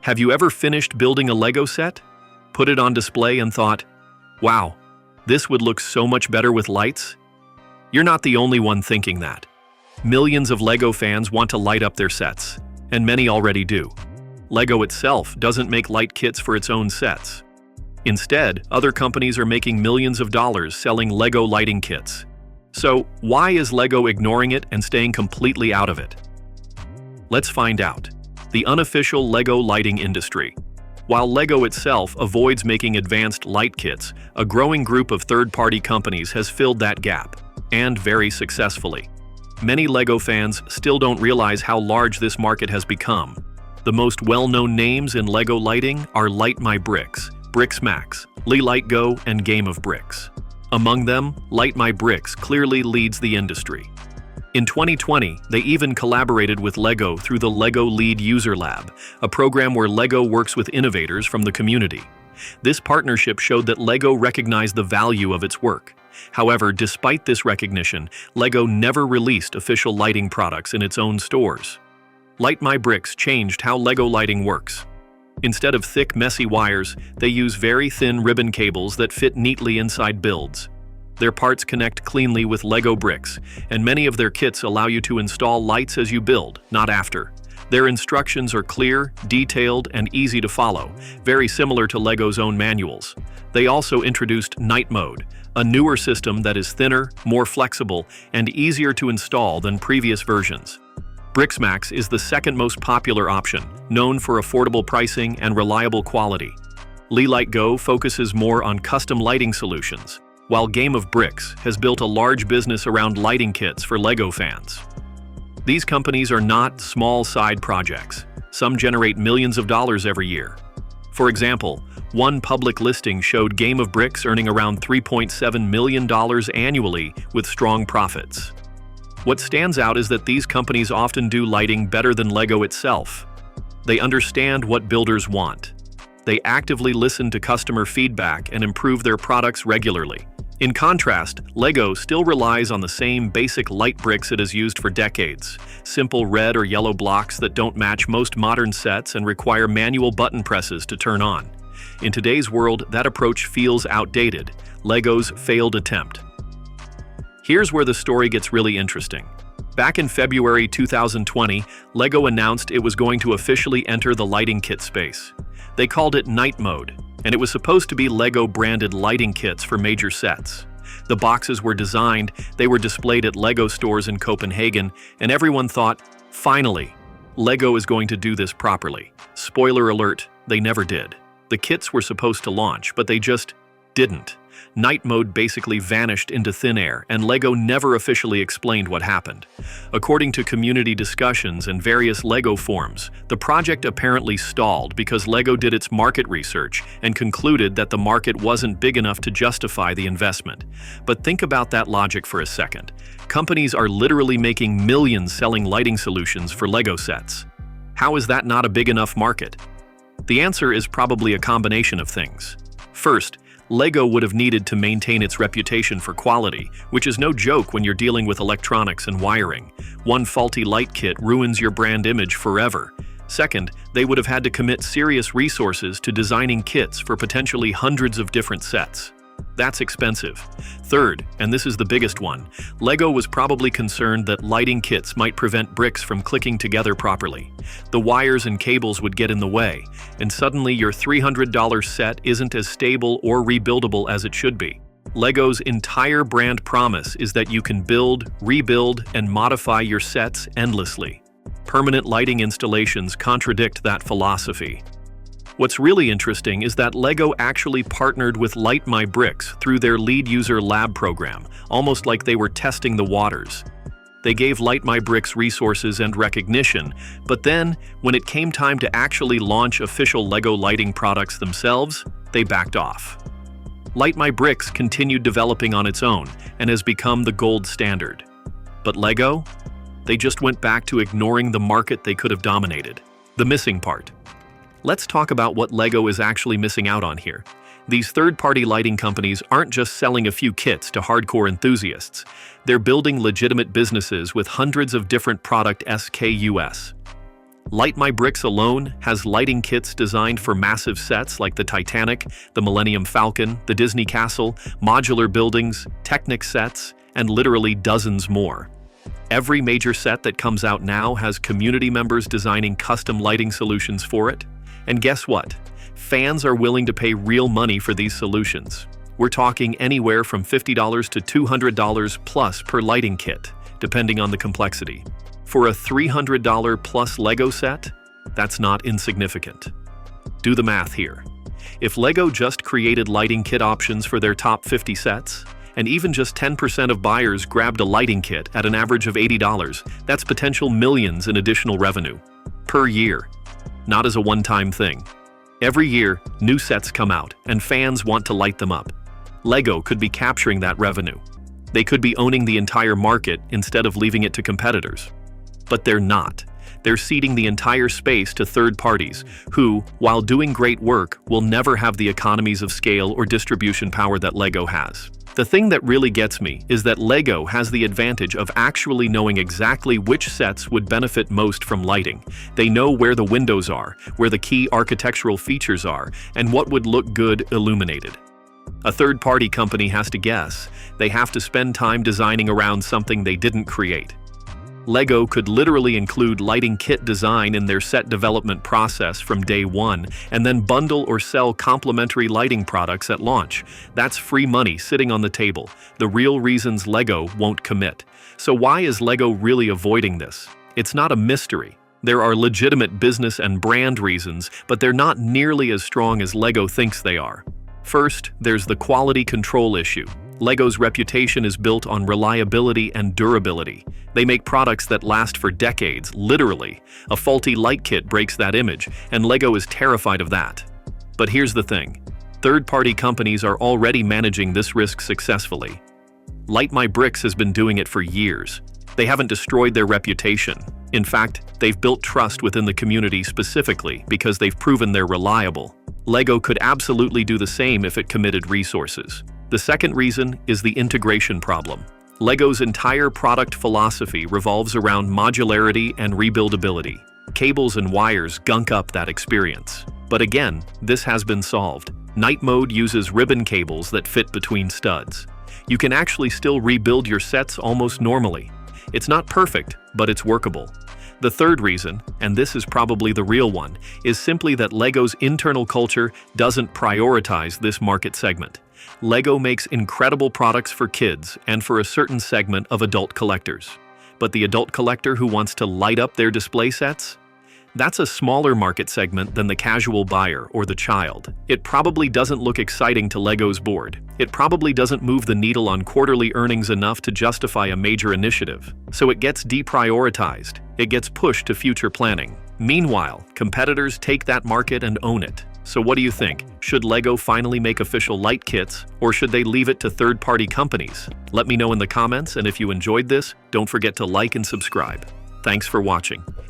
Have you ever finished building a Lego set, put it on display and thought, wow, this would look so much better with lights? You're not the only one thinking that. Millions of Lego fans want to light up their sets, and many already do. Lego itself doesn't make light kits for its own sets. Instead, other companies are making millions of dollars selling Lego lighting kits. So, why is Lego ignoring it and staying completely out of it? Let's find out. The unofficial Lego lighting industry. While Lego itself avoids making advanced light kits, a growing group of third-party companies has filled that gap, and very successfully. Many Lego fans still don't realize how large this market has become. The most well-known names in Lego lighting are Light My Bricks, BricsMax, Light Go, and Game of Bricks. Among them, Light My Bricks clearly leads the industry. In 2020, they even collaborated with Lego through the Lego Lead User Lab, a program where Lego works with innovators from the community. This partnership showed that Lego recognized the value of its work. However, despite this recognition, Lego never released official lighting products in its own stores. Light My Bricks changed how Lego lighting works. Instead of thick, messy wires, they use very thin ribbon cables that fit neatly inside builds. Their parts connect cleanly with Lego bricks, and many of their kits allow you to install lights as you build, not after. Their instructions are clear, detailed, and easy to follow, very similar to Lego's own manuals. They also introduced Night Mode, a newer system that is thinner, more flexible, and easier to install than previous versions. BricsMax is the second most popular option, known for affordable pricing and reliable quality. Light Go focuses more on custom lighting solutions, while Game of Bricks has built a large business around lighting kits for Lego fans. These companies are not small side projects. Some generate millions of dollars every year. For example, one public listing showed Game of Bricks earning around $3.7 million annually with strong profits. What stands out is that these companies often do lighting better than Lego itself. They understand what builders want. They actively listen to customer feedback and improve their products regularly. In contrast, Lego still relies on the same basic light bricks it has used for decades, simple red or yellow blocks that don't match most modern sets and require manual button presses to turn on. In today's world, that approach feels outdated, Lego's failed attempt. Here's where the story gets really interesting. Back in February 2020, Lego announced it was going to officially enter the lighting kit space. They called it Night Mode, and it was supposed to be Lego-branded lighting kits for major sets. The boxes were designed, they were displayed at Lego stores in Copenhagen, and everyone thought, finally, Lego is going to do this properly. Spoiler alert, they never did. The kits were supposed to launch, but they just didn't. Night Mode basically vanished into thin air, and Lego never officially explained what happened. According to community discussions and various Lego forums, the project apparently stalled because Lego did its market research and concluded that the market wasn't big enough to justify the investment. But think about that logic for a second. Companies are literally making millions selling lighting solutions for Lego sets. How is that not a big enough market? The answer is probably a combination of things. First, Lego would have needed to maintain its reputation for quality, which is no joke when you're dealing with electronics and wiring. One faulty light kit ruins your brand image forever. Second, they would have had to commit serious resources to designing kits for potentially hundreds of different sets. That's expensive. Third, and this is the biggest one, Lego was probably concerned that lighting kits might prevent bricks from clicking together properly. The wires and cables would get in the way, and suddenly your $300 set isn't as stable or rebuildable as it should be. Lego's entire brand promise is that you can build, rebuild, and modify your sets endlessly. Permanent lighting installations contradict that philosophy. What's really interesting is that Lego actually partnered with Light My Bricks through their Lead User Lab program, almost like they were testing the waters. They gave Light My Bricks resources and recognition, but then, when it came time to actually launch official Lego lighting products themselves, they backed off. Light My Bricks continued developing on its own and has become the gold standard. But Lego? They just went back to ignoring the market they could have dominated. The missing part. Let's talk about what Lego is actually missing out on here. These third-party lighting companies aren't just selling a few kits to hardcore enthusiasts. They're building legitimate businesses with hundreds of different product SKUs. Light My Bricks alone has lighting kits designed for massive sets like the Titanic, the Millennium Falcon, the Disney Castle, modular buildings, Technic sets, and literally dozens more. Every major set that comes out now has community members designing custom lighting solutions for it. And guess what? Fans are willing to pay real money for these solutions. We're talking anywhere from $50 to $200 plus per lighting kit, depending on the complexity. For a $300 plus Lego set, that's not insignificant. Do the math here. If Lego just created lighting kit options for their top 50 sets, and even just 10% of buyers grabbed a lighting kit at an average of $80, that's potential millions in additional revenue per year, not as a one-time thing. Every year, new sets come out, and fans want to light them up. Lego could be capturing that revenue. They could be owning the entire market instead of leaving it to competitors. But they're not. They're ceding the entire space to third parties who, while doing great work, will never have the economies of scale or distribution power that Lego has. The thing that really gets me is that Lego has the advantage of actually knowing exactly which sets would benefit most from lighting. They know where the windows are, where the key architectural features are, and what would look good illuminated. A third-party company has to guess. They have to spend time designing around something they didn't create. Lego could literally include lighting kit design in their set development process from day one, and then bundle or sell complementary lighting products at launch. That's free money sitting on the table, the real reasons Lego won't commit. So why is Lego really avoiding this? It's not a mystery. There are legitimate business and brand reasons, but they're not nearly as strong as Lego thinks they are. First, there's the quality control issue. Lego's reputation is built on reliability and durability. They make products that last for decades, literally. A faulty light kit breaks that image, and Lego is terrified of that. But here's the thing. Third-party companies are already managing this risk successfully. Light My Bricks has been doing it for years. They haven't destroyed their reputation. In fact, they've built trust within the community specifically because they've proven they're reliable. Lego could absolutely do the same if it committed resources. The second reason is the integration problem. Lego's entire product philosophy revolves around modularity and rebuildability. Cables and wires gunk up that experience. But again, this has been solved. Night Mode uses ribbon cables that fit between studs. You can actually still rebuild your sets almost normally. It's not perfect, but it's workable. The third reason, and this is probably the real one, is simply that Lego's internal culture doesn't prioritize this market segment. Lego makes incredible products for kids and for a certain segment of adult collectors. But the adult collector who wants to light up their display sets? That's a smaller market segment than the casual buyer or the child. It probably doesn't look exciting to Lego's board. It probably doesn't move the needle on quarterly earnings enough to justify a major initiative. So it gets deprioritized. It gets pushed to future planning. Meanwhile, competitors take that market and own it. So what do you think? Should Lego finally make official light kits, or should they leave it to third-party companies? Let me know in the comments, and if you enjoyed this, don't forget to like and subscribe. Thanks for watching.